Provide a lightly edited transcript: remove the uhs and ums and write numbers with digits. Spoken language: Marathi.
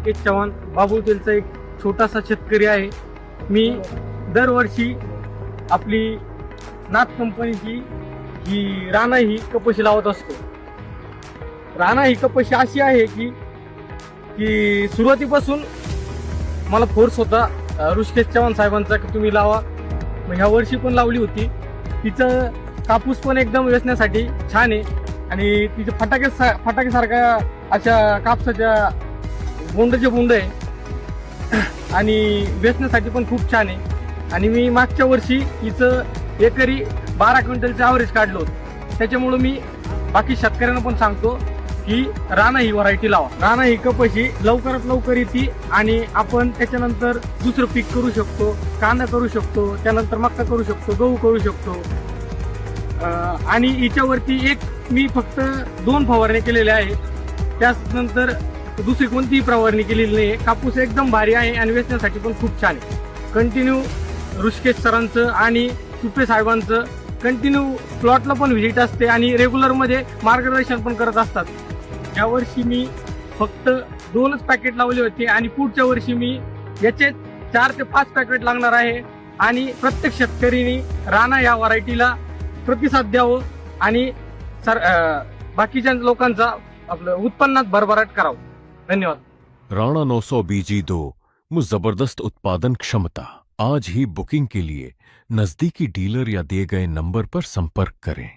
ऋषिकेश चव्हाण बाबुलतेलचा एक छोटासा शेतकरी आहे. मी दरवर्षी आपली नाथ कंपनीची ही राणा ही कपाशी लावत असतो. राणा ही कपाशी अशी आहे की सुरुवातीपासून मला फोर्स होता ऋषिकेश चव्हाण साहेबांचा की तुम्ही लावा. मग ह्या वर्षी पण लावली होती. तिचं कापूस पण एकदम वेचण्यासाठी छान आहे आणि तिचं फटाक्यासारख्या अशा कापसाच्या बोंड आहे आणि वेचण्यासाठी पण खूप छान आहे. आणि मी मागच्या वर्षी हिचं एकरी 12 क्विंटलचं ॲव्हरेज काढलं होतं. त्याच्यामुळं मी बाकी शेतकऱ्यांना पण सांगतो की राणा ही व्हरायटी लावा. राणा ही कपाशी लवकरात लवकर येते आणि आपण त्याच्यानंतर दुसरं पीक करू शकतो. कांदा करू शकतो, त्यानंतर मक्का करू शकतो, गहू करू शकतो. आणि हिच्यावरती मी फक्त 2 फवारणी केलेल्या आहे. त्यानंतर दुसरी कोणतीही फवारणी केलेली नाही आहे. कापूस एकदम भारी आहे आणि वेचण्यासाठी पण खूप छान आहे. कंटिन्यू ऋषिकेश सरांचं आणि सुपे साहेबांचं कंटिन्यू प्लॉटला पण व्हिजिट असते आणि रेग्युलरमध्ये मार्गदर्शन पण करत असतात. यावर्षी मी फक्त 2च पॅकेट लावले होते आणि पुढच्या वर्षी मी याचे 4 ते 5 पॅकेट लागणार आहे. आणि प्रत्येक शेतकऱ्यांनी राणा या व्हरायटीला प्रतिसाद द्यावं आणि बाकीच्या लोकांचा आपलं उत्पन्नात भरभराट करावं. धन्यवाद. राणा 900 BG2 में जबरदस्त उत्पादन क्षमता। आज ही बुकिंग के लिए नजदीकी डीलर या दिए गए नंबर पर संपर्क करें।